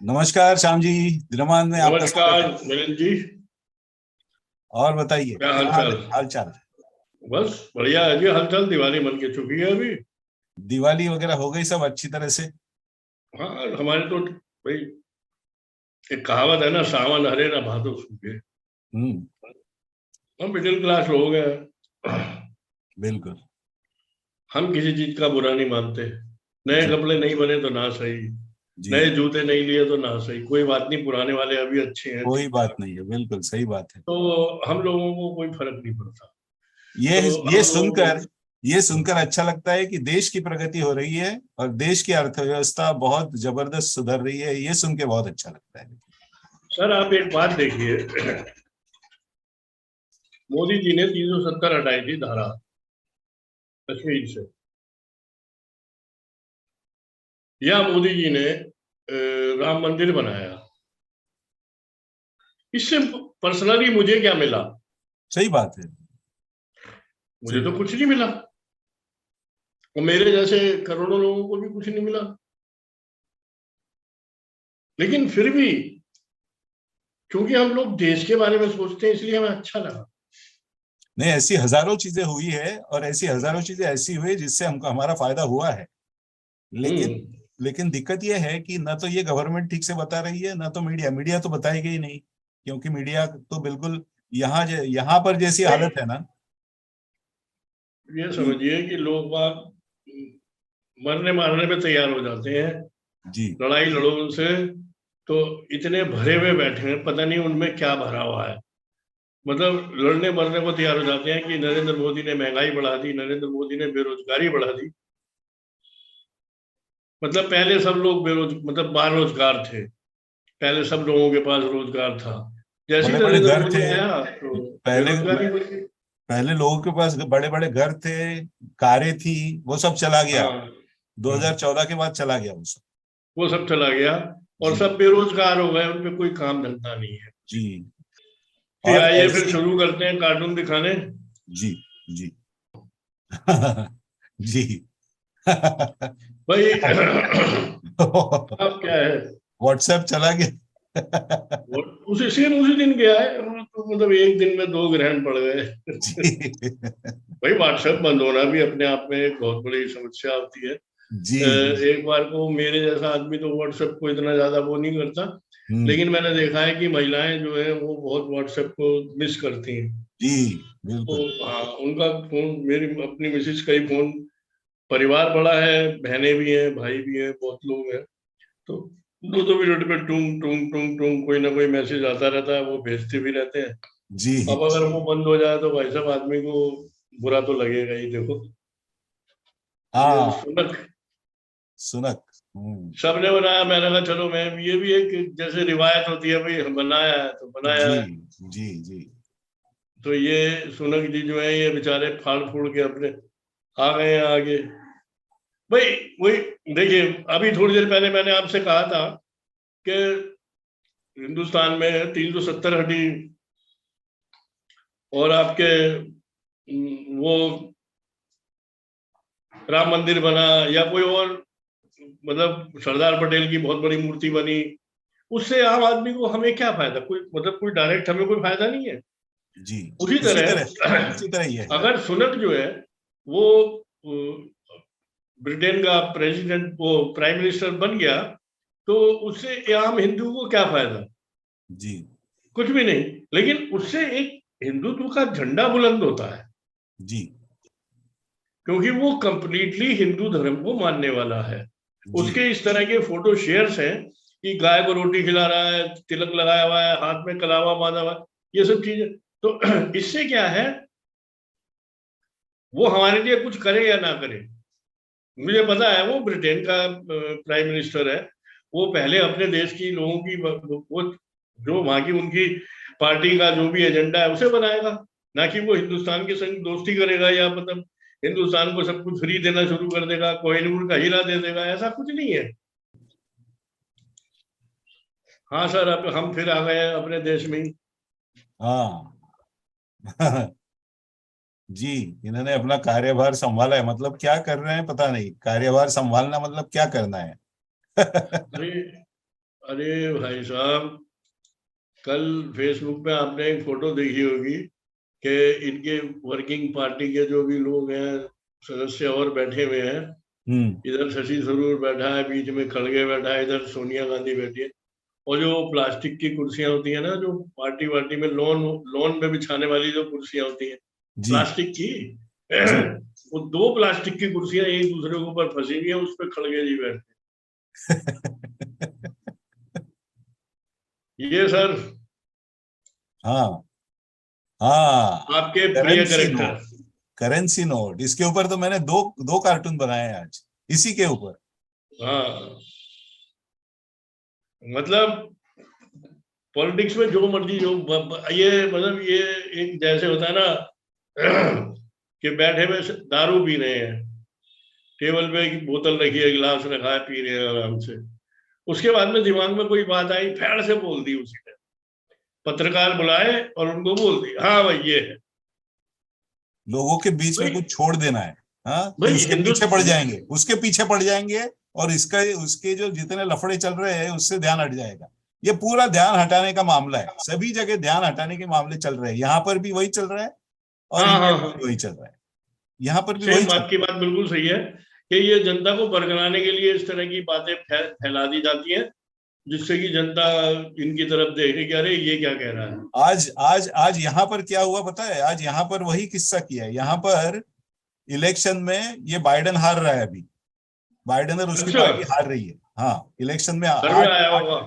नमस्कार श्याम जी। दिनमान में आपका स्वागत नमस्कार है। मिलन जी। और बताइए क्या क्या हालचाल? हाल चाल। बस बढ़िया है जी। हालचाल दिवाली मन के चुकी है अभी। दिवाली वगैरह हो गई सब अच्छी तरह से। हाँ, हमारे तो भाई एक कहावत है ना, सावन हरे ना भादो सूखे। हम्म। हम मिडिल क्लास लोग हैं। बिल्कुल। हम किसी चीज का बुरा नहीं मानते। नए जी कपड़े नहीं बने तो ना सही, जी। नए जूते नहीं लिए तो ना सही, कोई बात नहीं, पुराने वाले अभी अच्छे हैं, कोई ठीक बात ठाक। नहीं है, बिल्कुल सही बात है। तो हम लोगों को कोई फर्क नहीं पड़ता। ये तो ये हम लोगों सुनकर ये को, सुनकर अच्छा लगता है कि देश की प्रगति हो रही है और देश की अर्थव्यवस्था बहुत जबरदस्त सुधर रही है। ये सुन के बहुत अच्छा लगता है। सर आप एक बात देखिए। मोदी जी ने 370 हटाई थी धारा कश्मीर से, या मोदी जी ने राम मंदिर बनाया। इससे पर्सनली मुझे क्या मिला? सही बात है। मुझे सही। तो कुछ नहीं मिला, और मेरे जैसे करोड़ों लोगों को भी कुछ नहीं मिला। लेकिन फिर भी क्योंकि हम लोग देश के बारे में सोचते हैं, इसलिए हमें अच्छा लगा। नहीं, ऐसी हजारों चीजें हुई है और ऐसी हजारों चीजें ऐसी हुई जिससे हमको हमारा फायदा हुआ है। लेकिन हम्म। लेकिन दिक्कत यह है कि ना तो ये गवर्नमेंट ठीक से बता रही है, ना तो मीडिया तो बताएगी ही नहीं। क्योंकि मीडिया तो बिल्कुल यहाँ पर जैसी भाई हालत है ना। ये कि समझिए कि लोग बाग मरने मारने पे तैयार हो जाते हैं, जी। लड़ाई लड़ो उनसे। तो इतने भरे हुए बैठे हैं, पता नहीं उनमें क्या भरा हुआ है। मतलब लड़ने मरने को तैयार हो जाते हैं कि नरेंद्र मोदी ने महंगाई बढ़ा दी, नरेंद्र मोदी ने बेरोजगारी बढ़ा दी। मतलब पहले सब लोग मतलब बेरोजगार थे, पहले सब लोगों के पास रोजगार था। जैसे ही बड़े बड़े नरेंद्र घर मोदी थे आया तो पहले। बेरोजगारी बढ़ गई। पहले लोगों के पास बड़े बड़े घर थे, कारें थी। वो सब चला गया। हाँ। हाँ, 2014 के बाद चला गया वो सब। वो सब चला गया और जी सब बेरोजगार हो गए, उनपे कोई काम धंधा नहीं है। जी। कि और आइए फिर ऐसी। शुरू करते हैं कार्टून दिखाने। जी जी। जी। भाई अब क्या है? व्हाट्सएप चला गया। वो उसी सेम उसी दिन गया है, तो मतलब एक दिन में दो ग्रहण पड़ गए। जी भाई व्हाट्सएप बंद होना भी अपने आप में एक बहुत बड़ी समस्या होती है। जी। एक बार को मेरे जैसा आदमी तो व्हाट्सएप को इतना ज्यादा वो नहीं करता। हम्म। लेकिन मैंने देखा है कि महिलाएं जो है वो बहुत व्हाट्सएप को मिस करती हैं। जी तो बिल्कुल। हाँ, उनका फोन, मेरी अपनी मिसेज का ही फोन, परिवार बड़ा है, बहनें भी हैं, भाई भी हैं, बहुत लोग हैं। तो 2-2 मिनट में टूंग टूंग टूंग टूंग कोई ना कोई मैसेज आता रहता है, वो भेजते भी रहते हैं। जी अब अगर वो बंद हो जाए तो भाई साहब आदमी को बुरा तो लगेगा ही। देखो ये हाँ। सुनक सुनक। हम्म। सबने बनाया, मैंने कहा चलो मैं, ये भी एक जैसे रिवायत होती है, भाई हम बनाया है तो बनाया जी है। जी जी। तो ये सुनक जी जो है ये बेचारे फाड़ फूड़ के अपने आ गए हैं आगे। भाई वही देखिए, अभी थोड़ी देर पहले मैंने आपसे कहा था कि हिंदुस्तान में 370 हटी, और आपके वो राम मंदिर बना, या कोई और, मतलब सरदार पटेल की बहुत बड़ी मूर्ति बनी। उससे आम आदमी को हमें क्या फायदा? कोई मतलब कोई डायरेक्ट हमें कोई फायदा नहीं है। जी। उसी उसी तरह तरह उसी तरह ये है। अगर सुनक जो है वो ब्रिटेन का प्रेसिडेंट, वो प्राइम मिनिस्टर बन गया, तो उससे आम हिंदू को क्या फायदा? जी कुछ भी नहीं। लेकिन उससे एक हिंदुत्व का झंडा बुलंद होता है, जी क्योंकि वो कंप्लीटली हिंदू धर्म को मानने वाला है। जी। उसके इस तरह के फोटो शेयर्स हैं कि गाय को रोटी खिला रहा है, तिलक लगाया हुआ है, हाथ में कलावा बांधा हुआ है, ये सब चीजें। तो इससे क्या है, वो हमारे लिए कुछ करे या ना करे, मुझे पता है वो ब्रिटेन का प्राइम मिनिस्टर है। वो पहले अपने देश की लोगों की वो जो वहां की उनकी पार्टी का जो भी एजेंडा है उसे बनाएगा, ना कि वो हिंदुस्तान के संग दोस्ती करेगा, या मतलब हिंदुस्तान को सब कुछ फ्री देना शुरू कर देगा, कोहिनूर का हीरा दे देगा। ऐसा कुछ नहीं है। हाँ सर, अब हम फिर आ गए हैं अपने देश में ही। हाँ। जी। इन्होंने अपना कार्यभार संभाला है, मतलब क्या कर रहे हैं पता नहीं। कार्यभार संभालना मतलब क्या करना है। अरे अरे भाई साहब, कल फेसबुक पे आपने एक फोटो देखी होगी कि इनके वर्किंग पार्टी के जो भी लोग हैं, सदस्य और बैठे हुए हैं। इधर शशि थरूर बैठा है, बीच में खड़गे बैठा है, इधर सोनिया गांधी बैठी है। और जो प्लास्टिक की कुर्सियां होती है ना, जो पार्टी वार्टी में लॉन लॉन में बिछाने वाली जो कुर्सियां होती हैं जी प्लास्टिक की, जी। वो 2 प्लास्टिक की कुर्सियां एक दूसरे के ऊपर फंसी हुई है, उस पर खड़गे जी बैठे। ये सर हाँ हाँ। आपके प्रिय currency character. Note, currency note, इसके ऊपर तो मैंने दो दो कार्टून बनाए हैं आज, इसी के ऊपर। हाँ, मतलब पॉलिटिक्स में जो मर्जी जो ये मतलब ये एक जैसे होता है ना कि बैठे में दारू पी रहे हैं, टेबल पे एक बोतल रखी है, गिलास रखा है, पी रहे हैं आराम से। उसके बाद में दिमाग में कोई बात आई, फैड़ से बोल दी उसी ने। पत्रकार बुलाए और उनको बोल दी, हाँ भाई ये है। लोगों के बीच में भाई कुछ छोड़ देना है, हाँ, कि भाई उसके पीछे पड़ जाएंगे, उसके पीछे पड़ जाएंगे, और इसका उसके जो जितने लफड़े चल रहे हैं उससे ध्यान हट जाएगा। ये पूरा ध्यान हटाने का मामला है, सभी जगह ध्यान हटाने के मामले चल रहे हैं, यहाँ पर भी वही चल रहा है और हाँ इंडिया हाँ में भी हाँ, वही चल रहा है, यहाँ पर भी वही सेम चल आपकी बात बिल्कुल सही है कि ये जनता को बरगलाने के लिए इस तरह की बातें फैला दी जाती हैं, जिससे कि जनता इनकी तरफ देखे कि अरे ये क्या कह रहा है। रहा है। आज आज आज यहाँ पर क्या हुआ पता है? आज यहाँ पर वही किस्सा किया है। यहाँ पर इलेक्शन में ये बाइडेन हार रहा है अभी, बाइडेन और उसकी अच्छा, पार्टी हार रही है। हाँ, इलेक्शन में सर्वे आठ आया आठ होगा।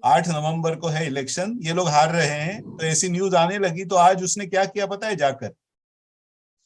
8 नवंबर को है इलेक्शन, ये लोग हार रहे हैं, तो ऐसी न्यूज आने लगी। तो आज उसने क्या किया पता है? जाकर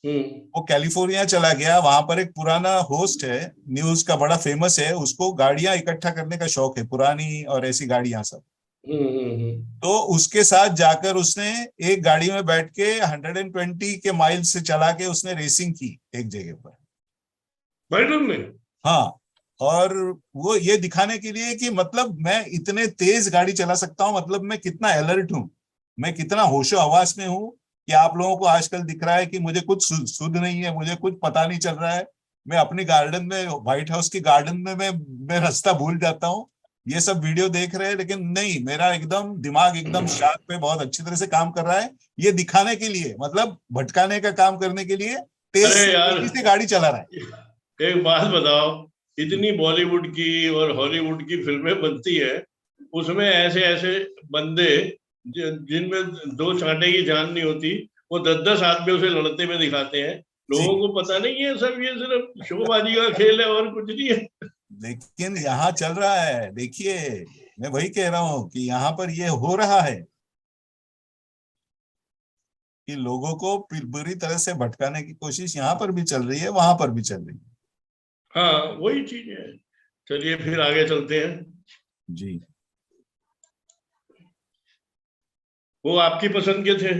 हम्म वो कैलिफोर्निया चला गया, वहां पर एक पुराना होस्ट है, न्यूज का बड़ा फेमस है, उसको गाड़ियां इकट्ठा करने का शौक है, पुरानी और ऐसी गाड़ियां सब। हम्म। तो उसके साथ जाकर उसने एक गाड़ी में बैठ के 120 के माइल से चला के उसने रेसिंग की एक जगह पर। बाइडन में। हाँ, और वो ये दिखाने के लिए कि मतलब मैं इतने तेज गाड़ी चला सकता हूं, मतलब मैं कितना अलर्ट हूं, मैं कितना होशो हवास में हूं, कि आप लोगों को आजकल दिख रहा है कि मुझे कुछ सुध नहीं है, मुझे कुछ पता नहीं चल रहा है। मैं अपनी गार्डन में, व्हाइट हाउस की गार्डन में मैं रास्ता भूल जाता हूँ। ये सब वीडियो देख रहे हैं, लेकिन नहीं, मेरा एकदम दिमाग एकदम शार्प पे बहुत अच्छी तरह से काम कर रहा है, ये दिखाने के लिए, मतलब भटकाने का काम करने के लिए अरे यार, तेजी से गाड़ी चला रहा है। एक बात बताओ, इतनी बॉलीवुड की और हॉलीवुड की फिल्में बनती है, उसमें ऐसे ऐसे बंदे जिनमें 2 कांटे की जान नहीं होती, वो 10-10 आदमियों से लड़ते हुए दिखाते हैं। जी, लोगों को पता नहीं है सब, ये सिर्फ शोबाजी का खेल है और कुछ नहीं है। लेकिन यहाँ चल रहा है, देखिए, मैं वही कह रहा हूं कि यहाँ पर ये हो रहा है कि लोगों को बुरी तरह से भटकाने की कोशिश यहाँ पर भी चल रही है, वहां पर भी चल रही है। हाँ, वही चीज है। चलिए फिर आगे चलते हैं। जी वो आपकी पसंद के थे,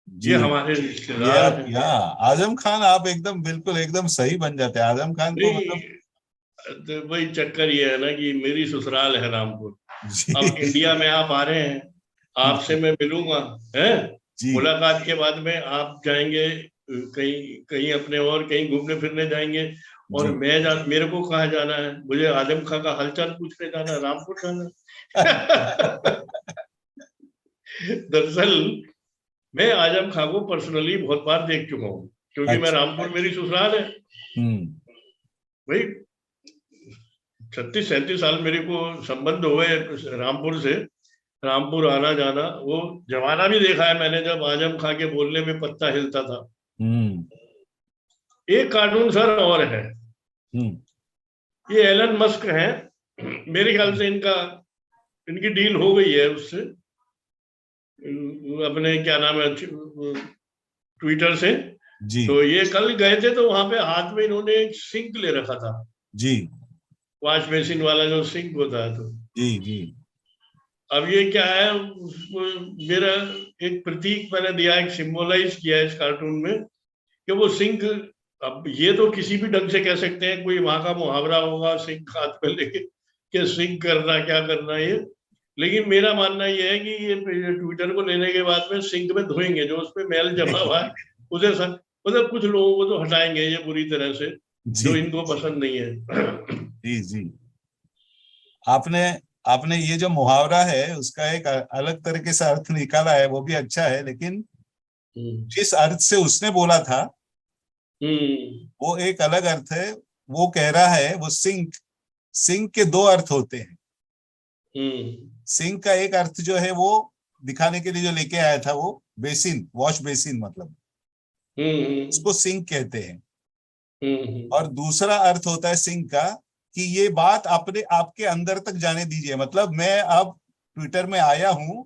जी। ये हमारे ये रिश्तेदार आप हैं। यहाँ आजम खान, आप एकदम बिल्कुल एकदम सही बन जाते हैं आजम खान को, नहीं, मतलब। तो वही चक्कर ये है ना कि मेरी ससुराल है रामपुर। अब जी इंडिया में आप आ रहे हैं, आपसे मैं मिलूंगा, हैं? जी मुलाकात के बाद में आप जाएंगे कहीं कहीं अपने और कहीं घूमने फिरने जाएंगे, और जी। मेरे को कहाँ जाना है? मुझे आजम खां का हालचाल पूछने जाना है, रामपुर जाना है। दरअसल मैं आजम खां को पर्सनली बहुत बार देख चुका हूँ, क्योंकि मैं अच्छा। रामपुर, मेरी ससुराल है हम्म। भाई। 36-37 मेरे को संबंध हुए रामपुर से। रामपुर आना जाना, वो जमाना भी देखा है मैंने जब आजम खां के बोलने में पत्ता हिलता था। हम्म। एक कार्टून सर और है, हम्म। ये एलन मस्क है, मेरे ख्याल से इनका इनकी डील हो गई है उससे, अपने क्या नाम है, ट्विटर से। जी तो ये कल गए थे, तो वहां पे हाथ में इन्होंने एक सिंक ले रखा था, जी वॉश बेसिन वाला जो सिंक होता है। तो जी जी अब ये क्या है, उसको मेरा एक प्रतीक मैंने दिया, एक सिंबलाइज किया है इस कार्टून में, कि वो सिंक, अब ये तो किसी भी ढंग से कह सकते हैं, कोई वहां का मुहावरा होगा सिंक हाथ में लेके, कि सिंक करना क्या करना ये। लेकिन मेरा मानना ये है कि ये ट्विटर को लेने के बाद में सिंक में धोएंगे, जो उसपे मैल जमा हुआ है उसे मतलब कुछ लोगों को तो हटाएंगे ये बुरी तरह से, जी जो इनको पसंद नहीं है। जी जी। आपने आपने ये जो मुहावरा है उसका एक अलग तरीके से अर्थ निकाला है, वो भी अच्छा है, लेकिन जिस अर्थ से उसने बोला था वो एक अलग अर्थ है। वो कह रहा है वो सिंक, सिंक के दो अर्थ होते हैं। सिंक का एक अर्थ जो है वो दिखाने के लिए जो लेके आया था वो बेसिन, वॉश बेसिन, मतलब उसको सिंक कहते हैं। और दूसरा अर्थ होता है सिंक का कि ये बात अपने आपके अंदर तक जाने दीजिए, मतलब मैं अब ट्विटर में आया हूं,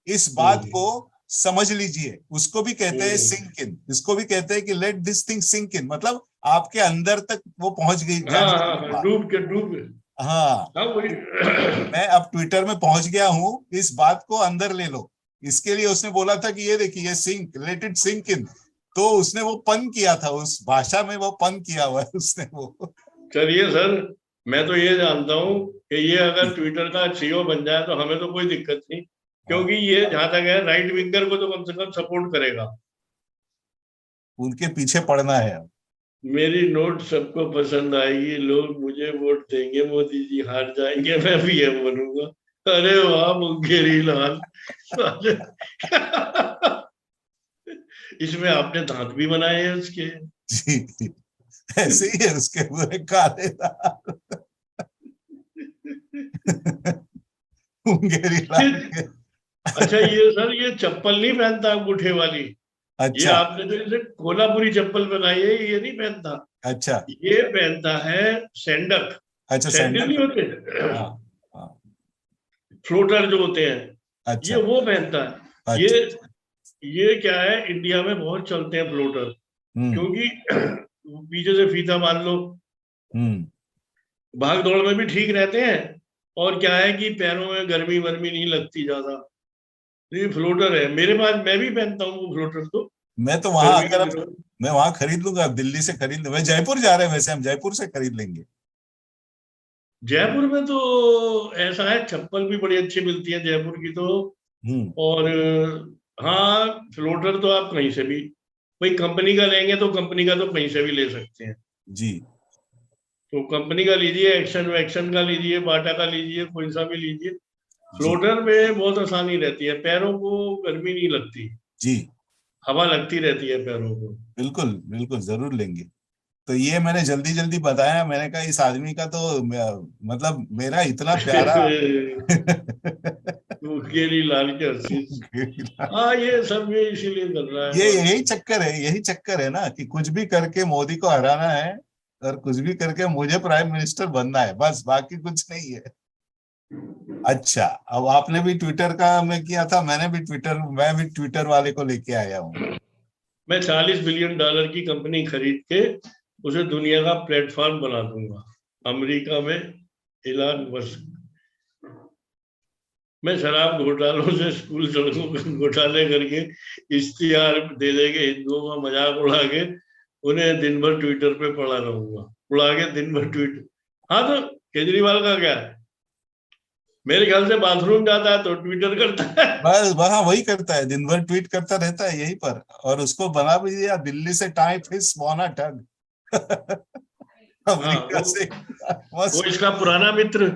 इस बात को समझ लीजिए। उसको भी कहते हैं सिंक इन, इसको भी कहते हैं कि let this thing sink in, मतलब आपके अंदर तक वो पहुंच गई, हाँ जाने हाँ की हाँ, बात। डूब के हाँ, हाँ वही। मैं अब ट्विटर में पहुंच गया हूं, इस बात को अंदर ले लो। इसके लिए उसने बोला था कि ये देखिए sink, let it sink in. तो उसने वो पन किया था, उस भाषा में वो पन किया हुआ है उसने वो। चलिए सर, मैं तो ये जानता हूँ कि ये अगर ट्विटर का सीईओ बन जाए तो हमें तो कोई दिक्कत नहीं, हाँ, क्योंकि ये जहां तक है राइट विंगर को तो कम से कम सपोर्ट करेगा। उनके पीछे पड़ना है अब। मेरी नोट सबको पसंद आएगी, लोग मुझे वोट देंगे, मोदी जी हार जाएंगे, मैं पीएम बनूंगा। अरे वाह मुंगेरी लाल साले। इसमें आपने दांत भी बनाए हैं उसके। जी, ऐसे ही है उसके पूरे काले दाग। मुंगेरी ये, लाल के। अच्छा ये सर, ये चप्पल नहीं पहनता अंगूठे वाली। ये अच्छा आपने जो इसे कोल्हापुरी चप्पल बनाई है, ये नहीं पहनता। अच्छा ये पहनता है सैंडल। अच्छा, सैंडल सैंडल। नहीं होते, हाँ हाँ। फ्लोटर जो होते हैं, ये अच्छा वो पहनता है। अच्छा। ये क्या है, इंडिया में बहुत चलते हैं फ्लोटर, हम्म क्योंकि पीछे से फीता बांध लो, हम्म। भाग दौड़ में भी ठीक रहते हैं, और क्या है कि पैरों में गर्मी वर्मी नहीं लगती ज्यादा। तो ये फ्लोटर है मेरे पास, मैं भी पहनता हूँ वो फ्लोटर तो, मैं तो वहां, गर्मी के अगर अब दिनों में। मैं वहां खरीद लूंगा, अब दिल्ली से खरीद लूंगा। जयपुर जा रहे हैं वैसे, हम जयपुर से खरीद लेंगे। जयपुर में तो ऐसा है, चप्पल भी बड़ी अच्छी मिलती है जयपुर की तो। हम्म। और हाँ, फ्लोटर तो आप कहीं से भी, भाई कंपनी का लेंगे तो कंपनी का तो कहीं से भी ले सकते हैं। जी तो कंपनी का लीजिए, एक्शन वैक्शन का लीजिए, बाटा का लीजिए, कोई सा भी लीजिए। जी फ्लोटर में बहुत आसानी रहती है, पैरों को गर्मी नहीं लगती, जी, हवा लगती रहती है पैरों को। बिल्कुल बिल्कुल, जरूर लेंगे। तो ये मैंने जल्दी जल्दी बताया, मैंने कहा इस आदमी का तो मतलब मेरा इतना प्यारा। मुंगेरी लाल के हंसी। हाँ ये सब ये इसीलिए कर रहा है ये और यही चक्कर है, यही चक्कर है ना, कि कुछ भी करके मोदी को हराना है, और कुछ भी करके मुझे प्राइम मिनिस्टर बनना है, बस, बाकी कुछ नहीं है। अच्छा, अब आपने भी ट्विटर का मैं किया था, मैं भी ट्विटर वाले को लेके आया हूँ। मैं $40 बिलियन की कंपनी खरीद के उसे दुनिया का प्लेटफॉर्म बना दूंगा। अमेरिका में इलान मस्क। मैं शराब घोटालों से स्कूल सड़कों के घोटाले करके इश्तिहार दे देंगे, हिंदुओं का मजाक उड़ा के उन्हें दिन भर ट्विटर पे पड़ा रहूंगा, उड़ा के दिन भर ट्वीट। हाँ तो केजरीवाल का क्या है, मेरे ख्याल से बाथरूम जाता है तो ट्विटर करता है। बस वहां वही करता है, दिन भर ट्वीट करता रहता है यहीं पर। और उसको बना भी दिया दिल्ली से टाइम फिस बौना ठग। हाँ अमेरिका से वो मस्त। इसका पुराना मित्र,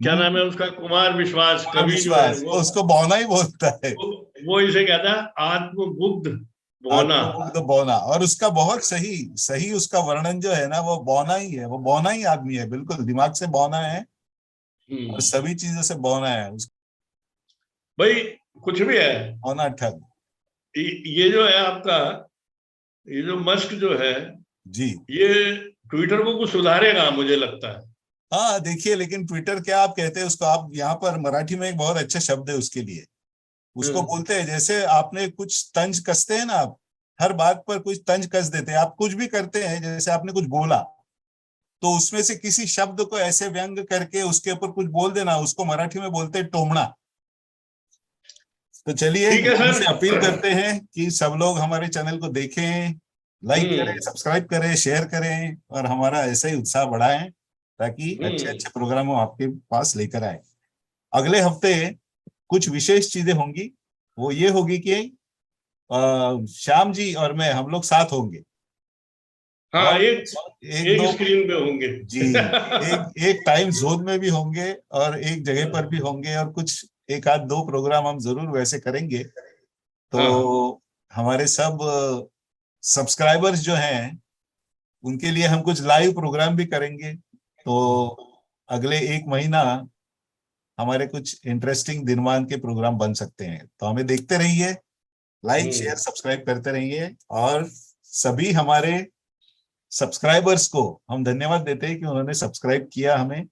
क्या नाम है हम्म, उसका, कुमार विश्वास, पूरा कवि जो है विश्वास, वो उसको बौना ही बोलता है। वो वो इसे कहता है आत्मबुद्ध बौना। आत्ममुग्ध बौना, और उसका बहुत सही सही उसका वर्णन जो है ना, वो बौना ही है, वो बौना ही आदमी है, बिल्कुल दिमाग से बौना है, और हम्म। सभी चीजों से बौना है, उसका भाई कुछ भी है, बौना ठग। ये जो है आपका, ये जो मस्क जो है, जी ये ट्विटर को कुछ सुधारेगा मुझे लगता है। हाँ, देखिए, लेकिन ट्विटर क्या आप कहते हैं उसको, आप यहाँ पर मराठी में एक बहुत अच्छा शब्द है उसके लिए। उसको हम्म बोलते हैं, जैसे आपने कुछ तंज कसते हैं ना, आप हर बात पर कुछ तंज कस देते हैं, आप कुछ भी करते हैं, जैसे आपने कुछ बोला, तो उसमें से किसी शब्द को ऐसे व्यंग करके उसके ऊपर कुछ बोल देना, उसको मराठी में बोलते हैं टोमना। तो चलिए, ठीक है सर। उनसे अपील करते हैं कि सब लोग हमारे चैनल को देखें, लाइक करें, हम्म सब्सक्राइब करें, शेयर करें, और हमारा ऐसा ही उत्साह बढ़ाएं, ताकि अच्छे हम्म अच्छे प्रोग्राम हम आपके पास लेकर आए। अगले हफ्ते कुछ विशेष चीजें होंगी। वो ये होगी कि श्याम जी और मैं, हम लोग साथ होंगे। हाँ, और एक एक दो स्क्रीन पे होंगे। जी, एक एक टाइम जोन में भी होंगे और एक जगह पर भी होंगे, और कुछ एक आध दो प्रोग्राम हम जरूर वैसे करेंगे। हाँ। तो हमारे सब सब्सक्राइबर्स जो हैं उनके लिए हम कुछ लाइव प्रोग्राम भी करेंगे। तो अगले एक महीना हमारे कुछ इंटरेस्टिंग दिनमान के प्रोग्राम बन सकते हैं। तो हमें देखते रहिए, लाइक शेयर सब्सक्राइब करते रहिए। और सभी हमारे सब्सक्राइबर्स को हम धन्यवाद देते हैं कि उन्होंने सब्सक्राइब किया हमें।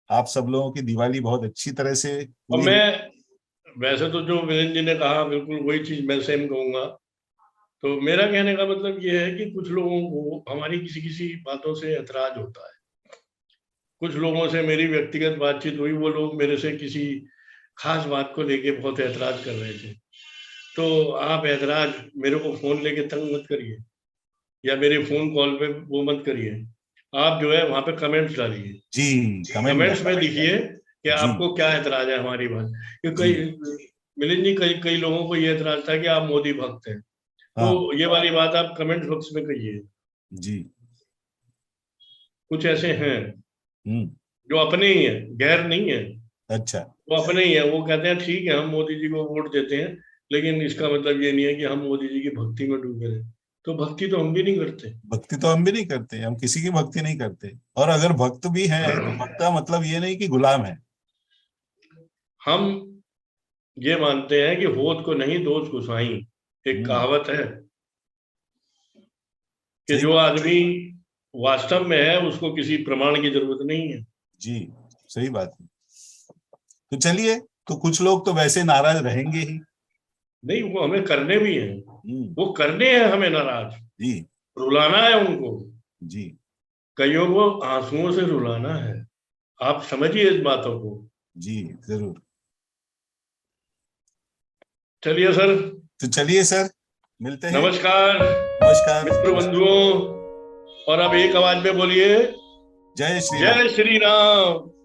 आप सब लोगों की दिवाली बहुत अच्छी तरह से और हुई। मैं वैसे तो जो विरेंद्र जी ने कहा बिल्कुल वही चीज मैं सेम कहूंगा। तो मेरा कहने का मतलब ये है कि कुछ लोगों को हमारी किसी किसी बातों से ऐतराज होता है। कुछ लोगों से मेरी व्यक्तिगत बातचीत हुई, वो लोग मेरे से किसी खास बात को लेके बहुत ऐतराज कर रहे थे। तो आप ऐतराज मेरे को फोन लेके तंग मत करिए, या मेरे फोन कॉल पे वो मत करिए। आप जो है वहां पे कमेंट्स डालिए, जी, कमेंट कमेंट्स में लिखिए कि जी आपको क्या ऐतराज है हमारी बात। क्योंकि जी। मिलिंद जी, कई कई लोगों को ये ऐतराज था कि आप मोदी भक्त हैं। तो हाँ ये वाली बात आप कमेंट बॉक्स में कहिए। जी। कुछ ऐसे हैं हम्म। जो अपने ही हैं, गैर नहीं है। अच्छा। वो अपने ही है, वो कहते हैं ठीक है हम मोदी जी को वोट देते हैं, लेकिन इसका मतलब ये नहीं है कि हम मोदी जी की भक्ति में डूबे रहे। तो भक्ति तो हम भी नहीं करते। भक्ति तो हम भी नहीं करते, हम किसी की भक्ति नहीं करते। और अगर भक्त भी हैं तो भक्त का मतलब ये नहीं कि गुलाम है। हम ये मानते हैं कि होत को नहीं दोष को साईं, एक हम्म। कहावत है कि सही जो बात। आदमी वास्तव में है उसको किसी प्रमाण की जरूरत नहीं है। जी, सही बात है। तो चलिए, तो कुछ लोग तो वैसे नाराज रहेंगे ही। नहीं, वो हमें करने भी हैं, हम्म। वो करने हैं हमें नाराज, जी रुलाना है उनको। जी कईयों को आंसुओं से रुलाना है। आप समझिए इस बातों को। जी, जरूर। चलिए सर, तो चलिए सर, मिलते हैं। नमस्कार नमस्कार मित्र नमस्कार। बंधुओं। और अब एक आवाज में बोलिए, जय श्री राम। जय श्री राम।